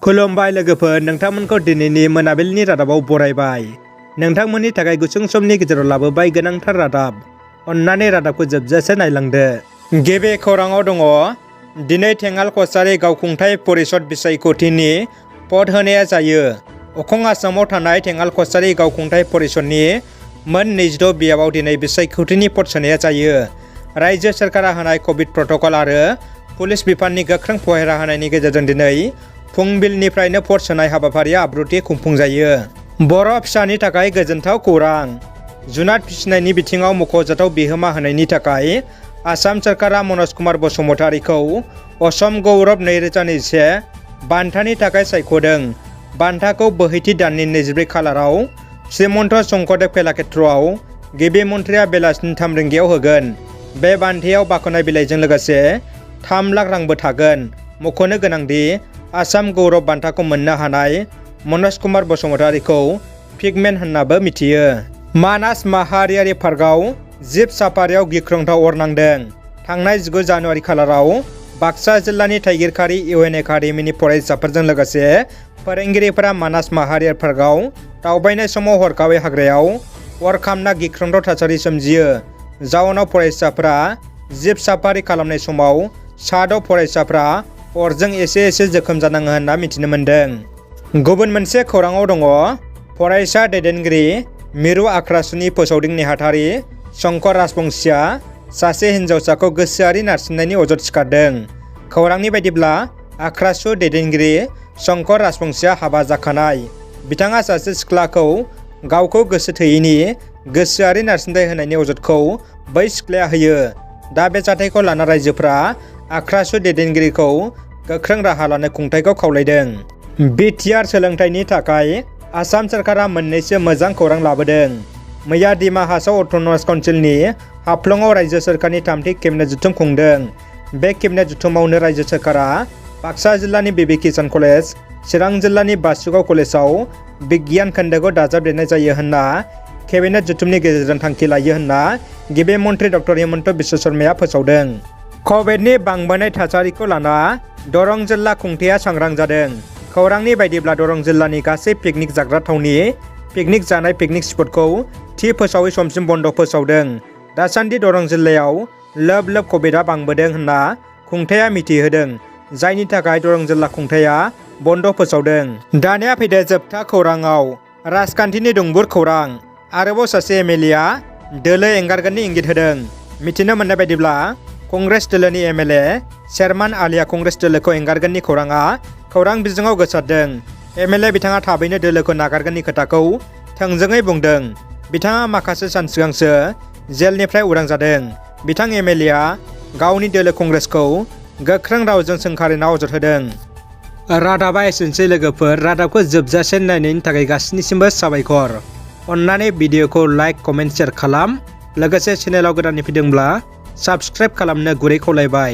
खुलुमबाय लोगोफोर, नोंथांमोनखौ दिनैनि मोनाबिलिनि रादाबाव बरायबाय। नोंथांमोननि थाखाय गुसुं समनि गेजेराव लाबोबाय गोनांथार रादाब। अन्नानै रादाबखौ जोबजासे नायलांदो। गिबि खौराङाव दङ, दिनै थेङाल कछारी गावखुंथाय परिषद बिसायख'थिनि भट होनाया जायो। अखं आसामाव थानाय थेङाल कछारी गावखुंथाय परिषदनि मोन 26 बियाबाव दिनै बिसायख'थिनि भट सोनाया जायो। रायजो सोरखारा होनाय कभिड प्रट'कल आरो पुलिस बिफाननि गोख्रों पहरा होनायनि गेजेरजों दिनै फुंबिलनिफ्रायनो भट सोनाय हाबाफारिया आब्रुथि खुंफुंजायो। बर' फिसानि थाखाय गोजोनथाव खौरां। जुनार फिसिनायनि बिथिङाव मख'जाथाव बिहोमा होनायनि थाखाय आसाम सोरखारा मनज कुमार बसुमतारीखौ असम गौरब 2021 बान्थानि थाखाय सायख'दों। बान्थाखौ बोहैथि दाननि 24 खालाराव श्रीमन्त शंकरदेव कलाक्षेत्रआव गिबि मन्थ्रिया बेलासिनि 3 रिंगायाव होगोन। बे बान्थायाव बाखनाय बिलाइजों लोगोसे 3 लाख रांबो थागोन। मख'नो गोनांदि आसाम गौरब बान्थाखौ मोननो हानाय मनज कुमार बसुमतारीखौ पिगमेन होननाबो मिथियो। मानास माहारियारि पार्कआव जिब साफारियाव गिख्रंथाव अर नांदों। थांनाय 19 जानुवारि खालाराव बाक्सा जिल्लानि थाइगिरखारि इउएन एकाडेमिनि फरायसाफोरजों लोगोसे फोरोंगिरिफोरा मानास माहारियारि पार्कआव दावबायनाय समाव हरखाबै हाग्रायाव अर खामना गिख्रंथाव थासारि सोमजियो। जाउनाव फरायसाफोरा जिब साफारि खालामनाय समाव सा6 फरायसाफ्रा अरजों एसे जोखोम जानाङो होनना मिथिनो मोन्दों। गुबुन मोनसे खौराङाव दङ, फरायसा दैदेनगिरि मिरु आख्रासुनि फोसावदिं नेहाथारि शंकर राजबंशीया सासे हिन्जावसाखौ गोसोआरि नारसिननायनि अजद सिखारदों। खौरांनि बायदिब्ला आख्रासु दैदेनगिरि शंकर राजबंशीया हाबा जाखानाय। बिथाङा सासे सिख्लाखौ गावखौ गोसो थोयैनि गोसोआरि नारसिनथाय होनायनि अजदखौ बै सिख्लाया होयो। दा बे जाथायखौ लाना रायजोफ्रा आख्रासु दैदेनगिरिखौ गोख्रों राहा लानो खुंथायखौ खावलायदों। बिटिआर सोलोंथाइनि थाखाय आसाम सोरखारा मोननैसो मोजां खौरां लाबोदों। मैया डिमा हासाव अट'नमास काउन्सिलनि हाफ्लङाव रायजो सोरखारनि 3थि केबिनेट जथुम खुंदों। बे केबिनेट जथुमावनो रायजो सोरखारा बाक्सा जिल्लानि बिबि किसान कलेज, चिरां जिल्लानि बासुगाव कलेजाव बिगियान खोन्दोखौ दाजाबदेरनाय जायो होनना केबिनेट जथुमनि गेजेरजों थांखि लायो होनना गिबि मन्थ्रि डक्टर हिमन्त बिश्व शर्माया फोसावदों। कभिडनि बांबोनाय थासारिखौ लाना दरं जिल्ला खुंथाया सांग्रां जादों। खौरांनि बायदिब्ला दरं जिल्लानि गासै पिकनिक जाग्रा थावनि, पिकनिक जानाय पिकनिक स्पटखौ थि फोसावै समसिम बन्द फोसावदों। दासान्दि दरं जिल्लायाव लोब कभिडआ बांबोदों होनना खुंथाया मिथिहोदों, जायनि थाखाय दरं जिल्ला खुंथाया बन्द फोसावदों। दानिया फैदो जोबथा खौराङाव राजखान्थिनि दुंबुर खौरां। आरोबाव सासे एमएलएआ दोलो एंगारगोननि इंगित होदों। मिथिनो मोननाय बायदिब्ला कंग्रेस दोलोनि एमएलए शेरमान आलिया कंग्रेस दोलोखौ एंगारगोननि खौराङा खौरां बिजोङाव गोसारदों। एमएलए बिथाङा थाबैनो दोलोखौ नागारगोननि खोथाखौ थोंजोङै बुंदों। बिथाङा माखासे सान सिगांसो जेलनिफ्राय उदां जादों। बिथां एमएलएआ गावनि दोलो कंग्रेसखौ गोख्रों रावजों सोंखारिना अजद होदों। रादाबा एसेनोसै लोगोफोर, रादाबखौ जोबजासे नायनायनि थाखाय गासिनिसिमबो साबायखर। अन्नानै भिडिअखौ लाइक, कमेन्ट, शेयार खालाम। लोगोसे चेनेलाव गोदानै फैदोंब्ला साबस्क्राइब खालामनो गुरै खावलायबाय।